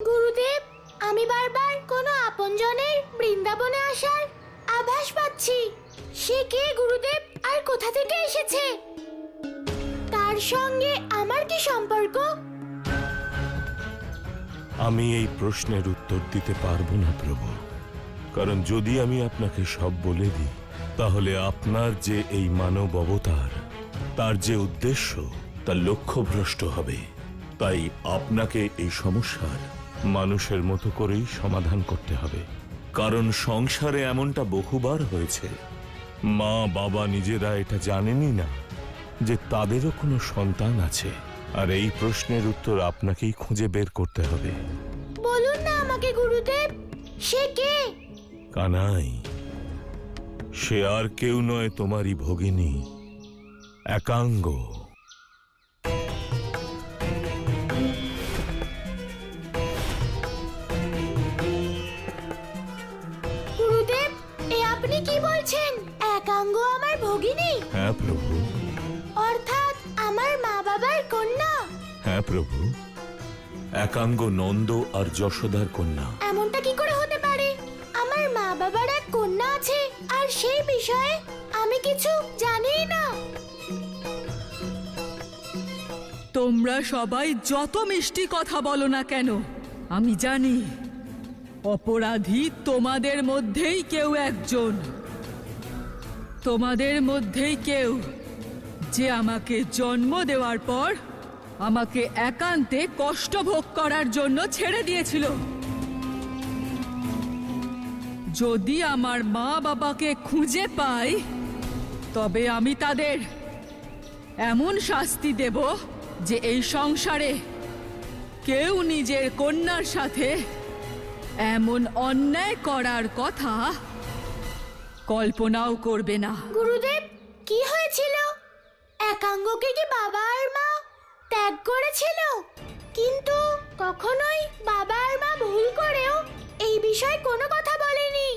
গুরুদেব, আমি বারবার কোনো আপনজনের বৃন্দাবনে আসার আভাস পাচ্ছি। সে কে গুরুদেব, আর কোথা থেকে এসেছে? তার সঙ্গে আমার কি সম্পর্ক? আমি এই প্রশ্নের উত্তর দিতে পারবো না প্রভু, কারণ যদি আমি আপনাকে সব বলে দিই তাহলে আপনার যে এই মানব অবতার, তার যে উদ্দেশ্য, তার লক্ষ্যভ্রষ্ট হবে। তাই আপনাকে এই সমস্যার মানুষের মতো করেই সমাধান করতে হবে। কারণ সংসারে এমনটা বহুবার হয়েছে, মা বাবা নিজেরা এটা জানেনই না যে তাদেরও কোনো সন্তান আছে। আর এই প্রশ্নের উত্তর আপনাকেই খুঁজে বের করতে হবে। বলুন না আমাকে গুরুদেব, সে কে? কানাই, সে আর কেউ নয়, তোমারই ভগিনী একাঙ্গ। গুরুদেব, এ আপনি কি বলছেন? একাঙ্গ আমার ভগিনী? হ্যাঁ প্রভু। অর্থাৎ আমার মা বাবার কন্যা? হ্যাঁ প্রভু, একাঙ্গ নন্দ আর যশোদার কন্যা। এমনটা কি করে হতে পারে? আমার মা বাবার এক কন্যা আছে, আর সেই বিষয়ে আমি কিছু জানিই না। তোমরা সবাই যত মিষ্টি কথা বলো না কেন, আমি জানি অপরাধী তোমাদের মধ্যেই কেউ একজন। তোমাদের মধ্যেই কেউ যে আমাকে জন্ম দেওয়ার পর আমাকে একান্তে কষ্ট ভোগ করার জন্য ছেড়ে দিয়েছিল। যদি আমার মা বাবাকে খুঁজে পাই তবে আমি তাদের এমন শাস্তি দেব যে এই সংসারে কেউ নিজের কন্যার সাথে এমন অন্যায় করার কথা কল্পনাও করবে না। গুরুদেব, কি হয়েছিল? একাঙ্গকে কি বাবা আর মা ত্যাগ করেছিল? কিন্তু কখনোই বাবা আর মা ভুল করেও এই বিষয়ে কোনো কথা বলেনি।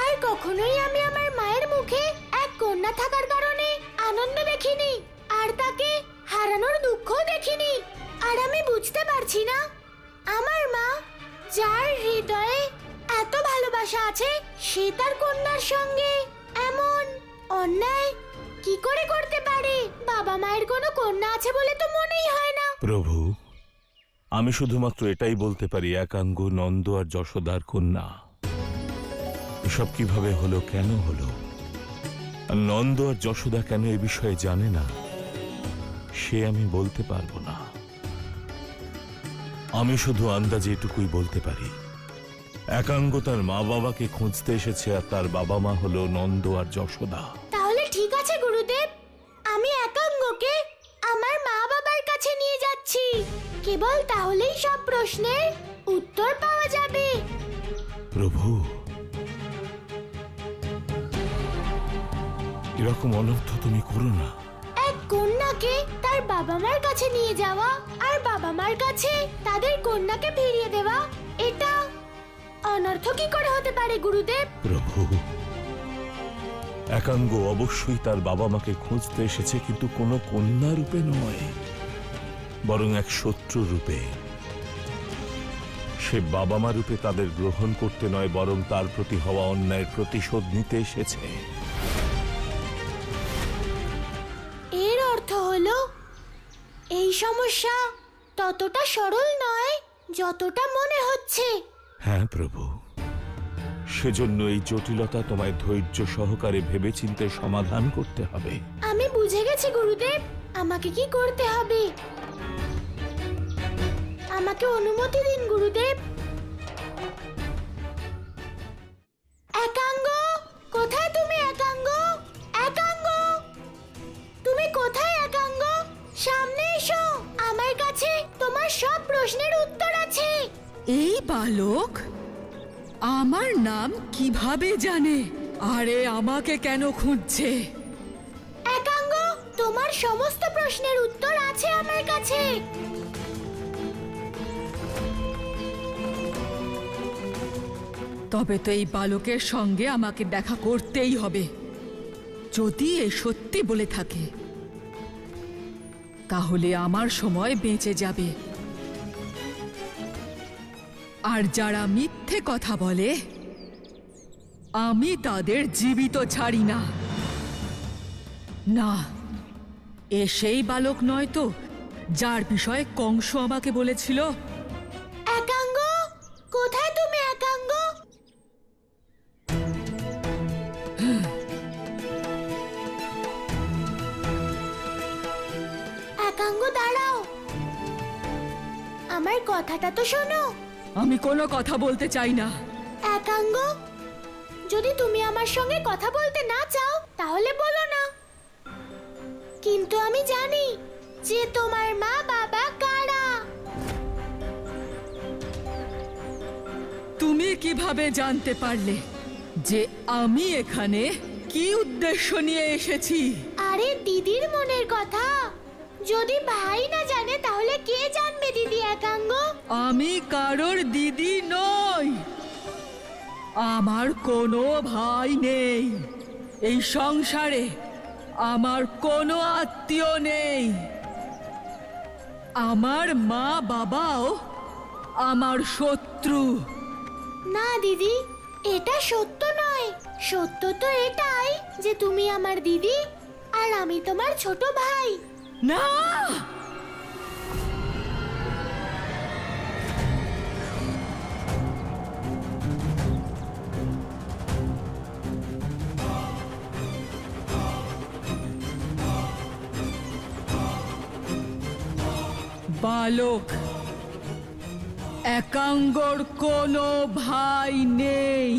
আর কখনোই আমি আমার মায়ের মুখে এক কন্যা থাকার কারণে আনন্দ দেখিনি, আর তাকে হারানোর দুঃখও দেখিনি। আর আমি বুঝতে পারছি না, আমার মা, যার হৃদয়ে এত ভালোবাসা আছে, সে তার কন্যার সঙ্গে এমন অন্যায় কি করে করতে পারে? বাবা মায়ের কোনো কন্যা আছে বলে তো মনেই হয় না। প্রভু, আমি শুধুমাত্র এটাই বলতে পারি, একাঙ্গ নন্দ আর যশোদার কন্যা। এসব কিভাবে হলো, কেন হলো, আর নন্দ আর যশোদা কেন এ বিষয়ে জানে না, সে আমি বলতে পারবো না। আমি শুধু আন্দাজে এটুকুই বলতে পারি, একাঙ্গ তার মা বাবাকে খুঁজতে এসেছে, আর তার বাবা মা হলো নন্দ আর যশোদা। তাহলে ঠিক আছে গুরুদেব, আমি একাঙ্গকে আমার মা বাবার কাছে নিয়ে যাচ্ছি। কেবল তাহলেই সব প্রশ্নের উত্তর পাওয়া যাবে। প্রভু, এরকম অনর্থ তুমি করো না। এক কন্যাকে তার বাবা মার কাছে নিয়ে যাওয়া আর বাবা মার কাছে তাদের কন্যাকে ফিরিয়ে দেওয়া, এটা অনর্থ কি করে হতে পারে গুরুদেব? প্রভু, একাঙ্গ অবশ্যই তার বাবা মাকে খুঁজতে এসেছে, কিন্তু কোনো কন্যা রূপে নয়, বরং এক শত্রু রূপে। সে বাবা মা রূপে তাদের গ্রহণ করতে নয়, বরং তার প্রতি হওয়া অন্যায়ের প্রতিশোধ নিতে এসেছে। এর অর্থ হলো এই সমস্যা ততটা সরল নয় যতটা মনে হচ্ছে। হ্যাঁ প্রভু, সেজন্য এই জটিলতা তোমায় ধৈর্য সহকারে ভেবেচিন্তে সমাধান করতে হবে। আমি বুঝে গেছি গুরুদেব, আমাকে কি করতে হবে। আমাকে অনুমতি দিন গুরুদেব। একাঙ্গ, কোথায় তুমি একাঙ্গ? একাঙ্গ, তুমি কোথায় একাঙ্গ? সামনে এসো, আমার কাছে তোমার সব প্রশ্নের উত্তর আছে। এই বালক আমার নাম কিভাবে জানে? আরে আমাকে কেন খুঁজছে? একাঙ্গ, তোমার সমস্ত প্রশ্নের উত্তর আছে আমার কাছে। তবে তো এই বালকের সঙ্গে আমাকে দেখা করতেই হবে। যদি এ সত্যি বলে থাকে তাহলে আমার সময় বেঁচে যাবে। আর যারা মিথ্যে কথা বলে আমি তাদের জীবিত ছাড়ি না। না, এ সেই বালক নয় তো যার বিষয়ে কংস আমাকে বলেছিল? একাঙ্গ, কোথায় তুমি একাঙ্গ? একাঙ্গ দাঁড়াও, আমার কথাটা তো শোনো। আমি কোনো কথা বলতে চাই না। একাঙ্গ, যদি তুমি আমার সঙ্গে কথা বলতে না চাও তাহলে বলো না, কিন্তু আমি জানি যে তোমার মা বাবা কারা। তুমি কিভাবে জানতে পারলে যে আমি এখানে কি উদ্দেশ্য নিয়ে এসেছি? আরে দিদির মনের কথা যদি ভাই না জানে তাহলে কে জানবে দিদি একাঙ্গ? আমি কারোর দিদি নই, আমার কোনো ভাই নেই, এই সংসারে আমার কোনো আত্মীয় নেই, আমার মা বাবাও আমার শত্রু। না দিদি, এটা সত্য নয়। সত্য তো এটাই যে তুমি আমার দিদি আর আমি তোমার ছোট ভাই। না, বালক, একাঙ্গর কোনো ভাই নেই।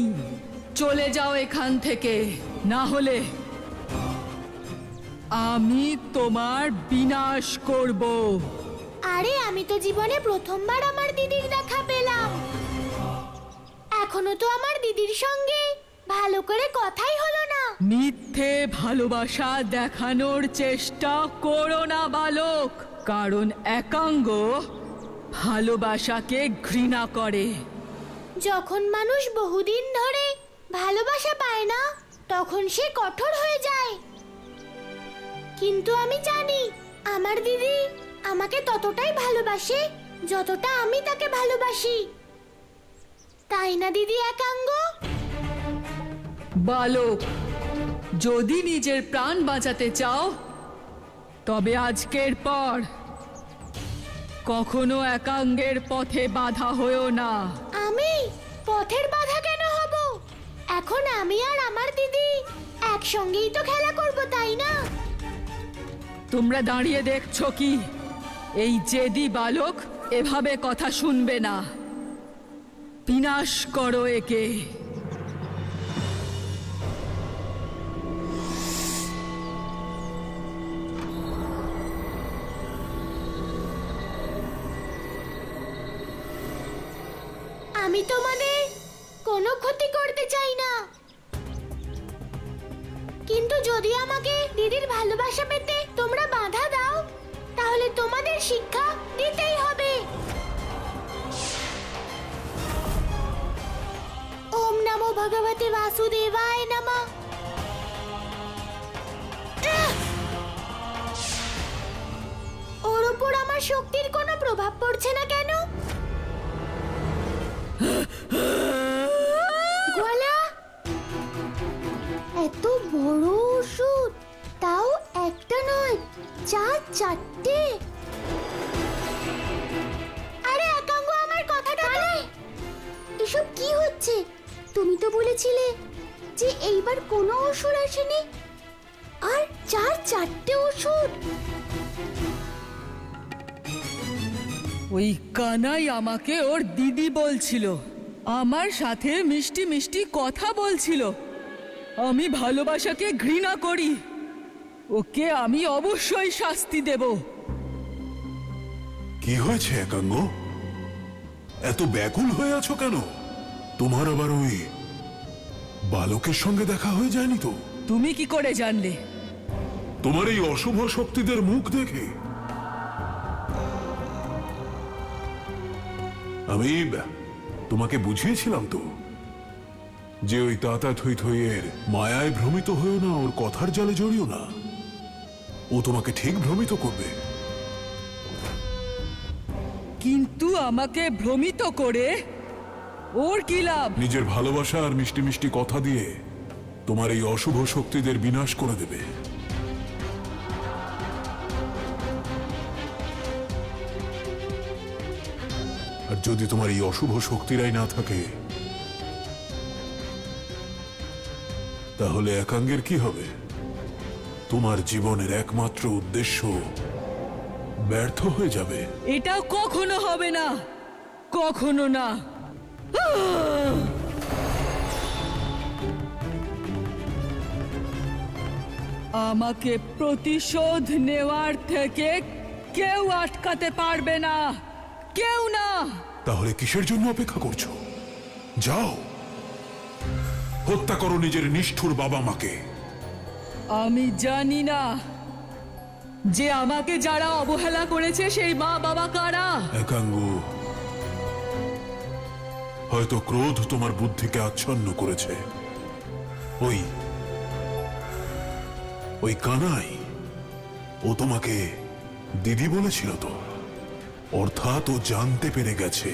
চলে যাও এখান থেকে, না হলে আমি তোমার বিনাশ করব। আরে আমি তো জীবনে প্রথমবার আমার দিদির দেখা পেলাম। এখনো তো আমার দিদির সঙ্গে ভালো করে কথাই হলো না। মিথ্যে ভালোবাসা দেখানোর চেষ্টা করো না বালক, কারণ একাঙ্গ ভালোবাসাকে ঘৃণা করে। যখন মানুষ বহুদিন ধরে ভালোবাসা পায় না তখন সে কঠোর হয়ে যায়। কিন্তু আমি জানি আমার দিদি আমাকে ততটাই ভালোবাসে যতটা আমি তাকে ভালোবাসি। তাই না দিদি একাঙ্গ? বালক, যদি নিজের প্রাণ বাঁচাতে চাও তবে আজকের পর কখনো একাঙ্গের পথে বাধা হয়েও না। আমি পথের বাধা কেন হব? এখন আমি আর আমার দিদি একসঙ্গেই তো খেলা করব, তাই না? তোমরা দাঁড়িয়ে দেখছো কি? এই জেদি বালক এভাবে কথা শুনবে না। বিনাশ করো একে। আমি তোমাদের কোনো ক্ষতি করতে চাই না, কিন্তু যদি আমাকে দিদির ভালোবাসা পেতে তোমরা বাধা দাও তাহলে তোমাদের শিক্ষা দিতেই হবে। ওম নমো ভগবতে বাসুদেবায় নমঃ। ওর উপর আমার শক্তির কোনো প্রভাব পড়ছে না কেন? গোয়ালা, এত বড় ওষুধ, তাও একটা নয়, চারটে। আরে একাঙ্গ, আমার কথাটা এসব কি হচ্ছে? তুমি তো বলেছিলে যে এইবার কোনো ওষুধ আসেনি, আর চারটে ওষুধ। ওই কানাই আমাকে ওর দিদি বলছিল, আমার সাথে মিষ্টি মিষ্টি কথা বলছিল। আমি ভালোবাসাকে ঘৃণা করি, ওকে আমি অবশ্যই শাস্তি দেব। কি হয়েছে একাঙ্গ? এত ব্যাকুল হয়ে আছো কেন? তোমার আবার ওই বালকের সঙ্গে দেখা হয়ে যায়নি তো? তুমি কি করে জানলে? তোমার এই অশুভ শক্তিদের মুখ দেখে। আমি তোমাকে বুঝিয়েছিলাম তো যে ওই তাতা থই থইয়ের মায়ায় ভ্রমিত হয়েও না, ওর কথার জালে জড়িও না। ও তোমাকে ঠিক ভ্রমিত করবে। কিন্তু আমাকে ভ্রমিত করে ওর কি লাভ? নিজের ভালোবাসা আর মিষ্টি মিষ্টি কথা দিয়ে তোমার এই অশুভ শক্তিদের বিনাশ করে দেবে। আর যদি তোমার এই অশুভ শক্তিরাই না থাকে, তাহলে একাঙ্গের কি হবে? তোমার জীবনের একমাত্র উদ্দেশ্য ব্যর্থ হয়ে যাবে। এটা কখনো হবে না, কখনো না। আমাকে প্রতিশোধ নেওয়ার থেকে কেউ আটকাতে পারবে না, কেউ না। তাহলে কিসের জন্য অপেক্ষা করছো? যাও, হত্যা করো নিজের নিষ্ঠুর বাবা মাকে। আমি জানি না যে আমাকে যারা অবহেলা করেছে সেই মা বাবা কারা। একাঙ্গ, হয়তো ক্রোধ তোমার বুদ্ধিকে আচ্ছন্ন করেছে। ওই কানাই, ও তোমাকে দিদি বলেছিল তো? অর্থাৎ ও জানতে পেরে গেছে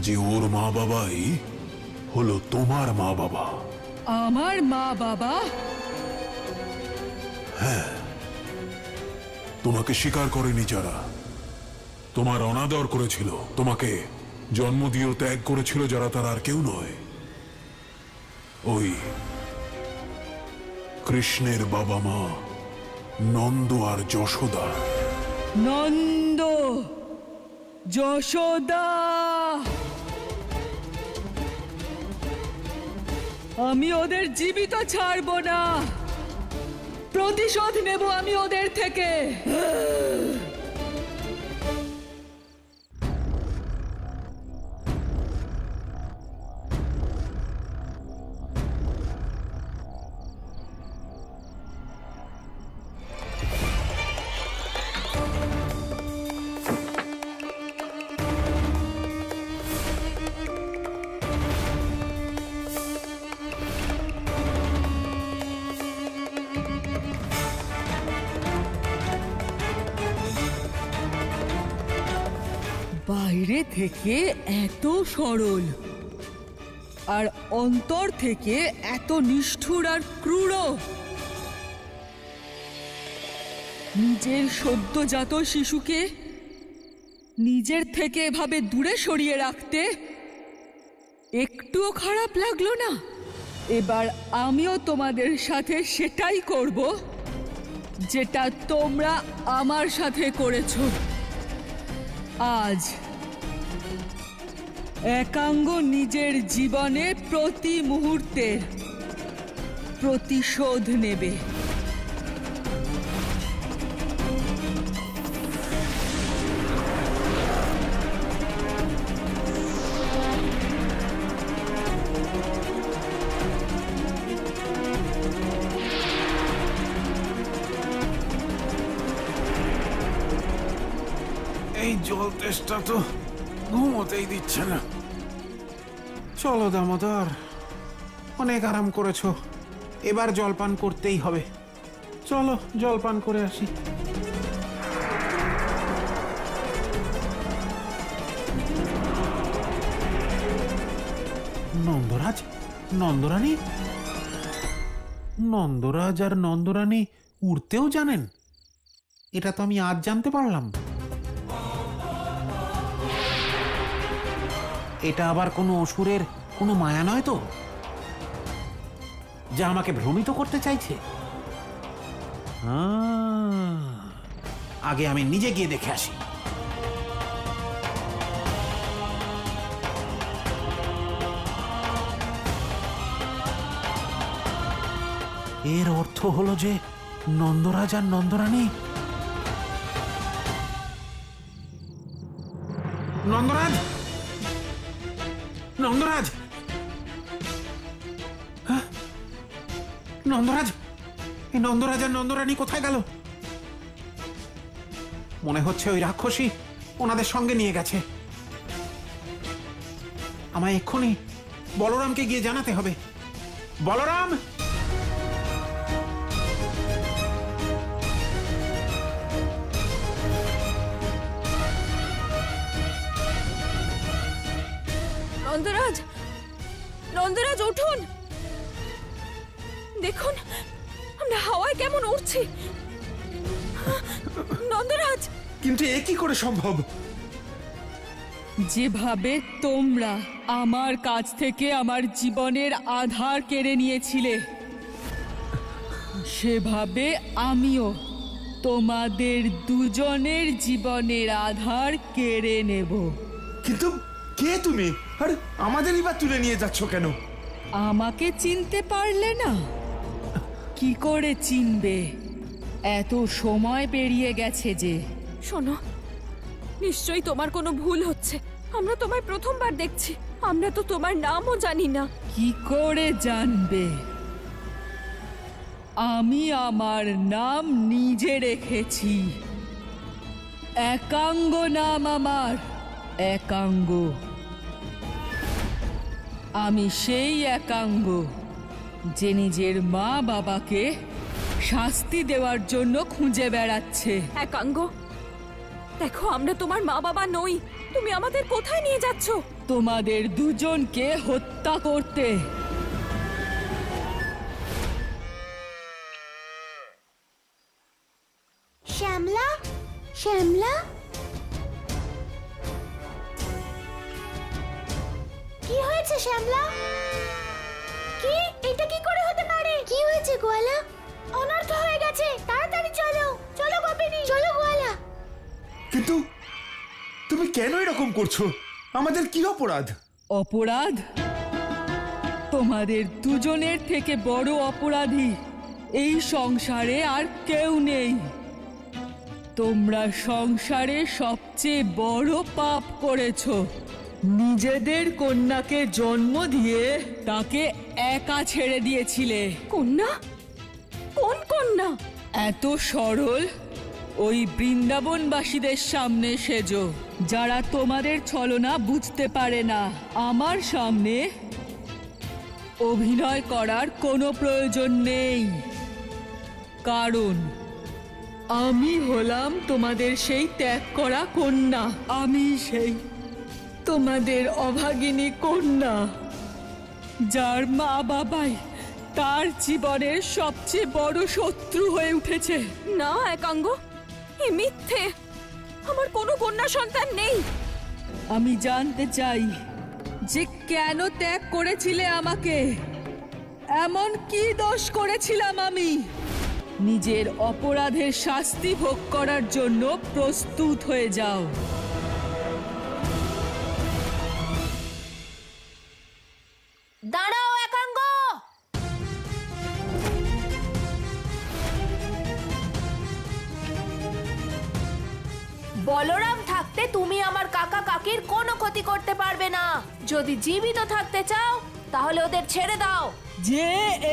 যে ওর মা বাবাই হলো তোমার মা বাবা। আমার মা বাবা? তোমাকে স্বীকার করেনি যারা, তোমার অনাদর করেছিল, তোমাকে জন্ম দিয়েও ত্যাগ করেছিল যারা, তার আর কেউ নয়, ওই কৃষ্ণের বাবা মা নন্দ আর যশোদা। নন্দ, যশোদা। আমি ওদের জীবিত ছাড়বো না, প্রতিশোধ নেব আমি ওদের থেকে। বাইরে থেকে এত সরল আর অন্তর থেকে এত নিষ্ঠুর আর ক্রূর। নিজের সদ্যজাত শিশুকে নিজের থেকে এভাবে দূরে সরিয়ে রাখতে একটুও খারাপ লাগলো না? এবার আমিও তোমাদের সাথে সেটাই করব যেটা তোমরা আমার সাথে করেছো। আজ একাঙ্গ নিজের জীবনে প্রতি মুহূর্তের প্রতিশোধ নেবে। এই জল তেষ্টা তো ঘুমোতেই দিচ্ছে না। চলো দামোদর, অনেক আরাম করেছো, এবার জলপান করতেই হবে। চলো জলপান করে আসি। নন্দরাজ, নন্দরানী, নন্দরাজ আর নন্দরানী উড়তেও জানেন? এটা তো আমি আজ জানতে পারলাম। এটা আবার কোনো অসুরের কোনো মায়া নয় তো, যা আমাকে ভ্রমিত করতে চাইছে? আগে আমি নিজে গিয়ে দেখে আসি। এর অর্থ হলো যে নন্দরাজ আর নন্দরানী। নন্দরাজ, নন্দরাজ, হ্যাঁ? নন্দরাজ, এই নন্দরাজ আর নন্দরানী কোথায় গেল? মনে হচ্ছে ওই রাক্ষসী ওনাদের সঙ্গে নিয়ে গেছে। আমায় এক্ষুনি বলরামকে গিয়ে জানাতে হবে। বলরাম! নন্দরাজ, নন্দরাজ উঠুন, দেখুন আমরা হাওয়ায় কেমন উড়ছি। নন্দরাজ, কিন্তু এ কি করে সম্ভব? যেভাবে তোমরা আমার কাছ থেকে আমার জীবনের আধার কেড়ে নিয়েছিলে, সেভাবে আমিও তোমাদের দুজনের জীবনের আধার কেড়ে নেব। কিন্তু কে তুমি, আর আমাদেরই বা তুলে নিয়ে যাচ্ছ কেন? আমাকে চিনতে পারলে না? কি করে চিনবে? এত সময় পেরিয়ে গেছে যে। শোনো, নিশ্চয়ই তোমার কোনো ভুল হচ্ছে। আমরা তোমায় প্রথমবার দেখছি, আমরা তো তোমার নামও জানি না। কি করে জানবে? আমি আমার নাম নিজে রেখেছি। একাঙ্গ নাম আমার, একাঙ্গ। আমি সেই একাঙ্গ যে নিজের মা বাবাকে শাস্তি দেওয়ার জন্য খুঁজে বেড়াচ্ছে। একাঙ্গ, দেখো আমরা তোমার মা বাবা নই। তুমি আমাদের কোথায় নিয়ে যাচ্ছ? তোমাদের দুজনকে হত্যা করতে। শ্যামলা, শ্যামলা, কি হয়েছে শ্যামলা? কি, এটা কি করে হতে পারে? কি হয়েছে গোয়ালা? অনর্থ হয়ে গেছে, তাড়াতাড়ি চলো, চলো গোপিনী, চলো গোয়ালা। কিন্তু তুমি কেন এরকম করছো? আমাদের কি অপরাধ? অপরাধ? তোমাদের দুজনের থেকে বড় অপরাধী এই সংসারে আর কেউ নেই। তোমরা সংসারে সবচেয়ে বড় পাপ করেছো। নিজেদের কন্যাকে জন্ম দিয়ে তাকে একা ছেড়ে দিয়েছিলে। কন্যা? কোন কন্যা? এত সরল ওই বৃন্দাবনবাসীদের সামনে সেজো, যারা তোমাদের ছলনা বুঝতে পারে না। আমার সামনে অভিনয় করার কোনো প্রয়োজন নেই, কারণ আমি হলাম তোমাদের সেই ত্যাগ করা কন্যা। আমি সেই তোমাদের অভাগিনী কন্যা, যার মা বাবাই তার জীবনের সবচেয়ে বড় শত্রু হয়ে উঠেছে। না একাঙ্গ, এ মিথ্যে। আমার কোনো কন্যা সন্তান নেই। আমি জানতে চাই যে কেন ত্যাগ করেছিলে আমাকে? এমন কি দোষ করেছিলাম আমি? নিজের অপরাধের শাস্তি ভোগ করার জন্য প্রস্তুত হয়ে যাও। দাঁড়াও একাঙ্গ। বলরাম থাকতে তুমি আমার কাকা কাকির কোনো ক্ষতি করতে পারবে না। যদি জীবিত থাকতে চাও তাহলে ওদের ছেড়ে দাও। যে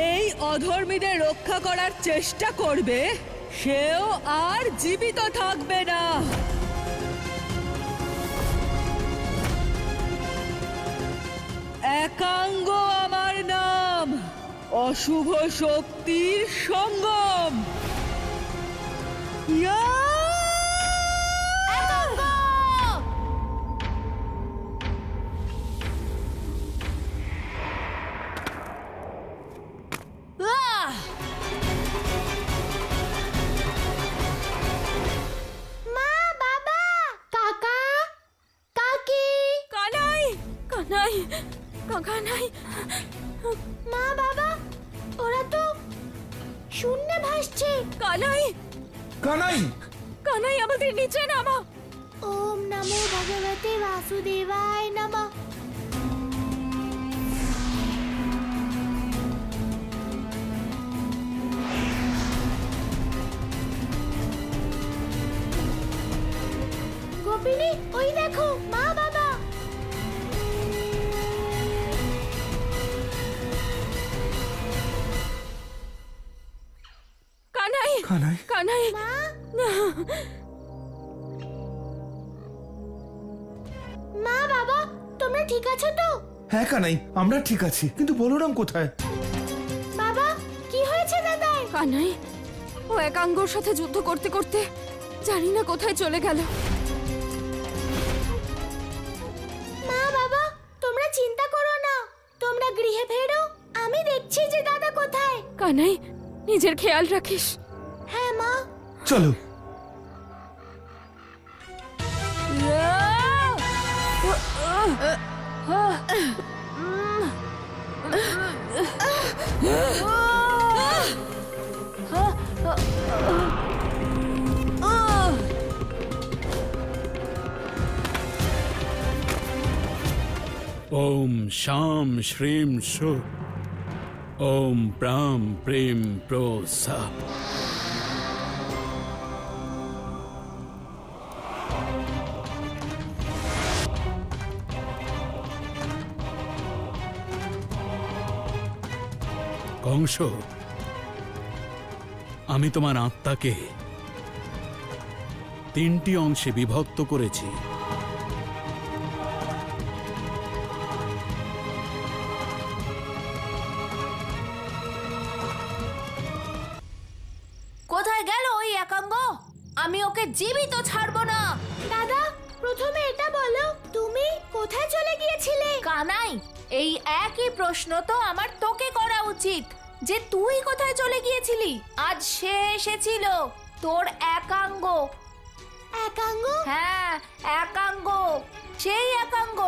এই অধর্মীদের রক্ষা করার চেষ্টা করবে সেও আর জীবিত থাকবে না। একাঙ্গ আমার নাম, অশুভ শক্তির সঙ্গম। ইয়া! একাঙ্গ! আহ! মা, বাবা, কাকা, কাকি, কানাই, কানাই, কানাই। মা, বাবা, ওরা তো শূন্যে ভাসছে। কানাই, কানাই! কানাই, আমাদের নিচে নামা। ওম নমো ভগবতে বাসুদেবায় নমঃ। গোপিনী, ওই দেখো মা, বাবা। কানাই, কানাই! কানাই। মা, মা, বাবা, তোমরা ঠিক আছো তো? হ্যাঁ কানাই, আমরা ঠিক আছি, কিন্তু বলরাম কোথায়? বাবা, কি হয়েছে দাদার? কানাই, ও একাঙ্গর সাথে যুদ্ধ করতে করতে জানি না কোথায় চলে গেল। মা, বাবা, তোমরা চিন্তা কানাই, নিজের খেয়াল রাখিস। হ্যাঁ মা। চলো। ওম শাম শ্রীম শু ওম প্রাম প্রেম প্রসা। কংস, আমি তোমার আত্মাকে 3টি অংশে বিভক্ত করেছি। কোথায় গেল ওই একাঙ্গ? আমি ওকে জীবিত ছাড়বো না। দাদা, প্রথমে এটা বলো, তুমি কোথায় চলে গিয়েছিলে? কানাই, এই একই প্রশ্ন তো আমার তোকে করা উচিত, যে তুই কোথায় চলে গিয়েছিলি। আজ সে এসেছিল, তোর একাঙ্গ। একাঙ্গ? হ্যাঁ, একাঙ্গ, সেই একাঙ্গ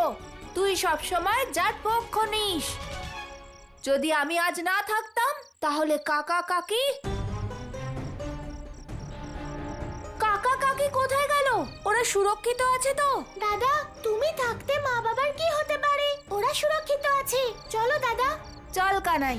তুই সবসময় যার পক্ষ নিস। যদি আমি আজ না থাকতাম, তাহলে কাকা কাকি কোথায় গেল? ওরা সুরক্ষিত আছে তো? দাদা, তুমি থাকতে মা বাবার কি হতে পারে? ওরা সুরক্ষিত আছে। চলো দাদা। চল কানাই।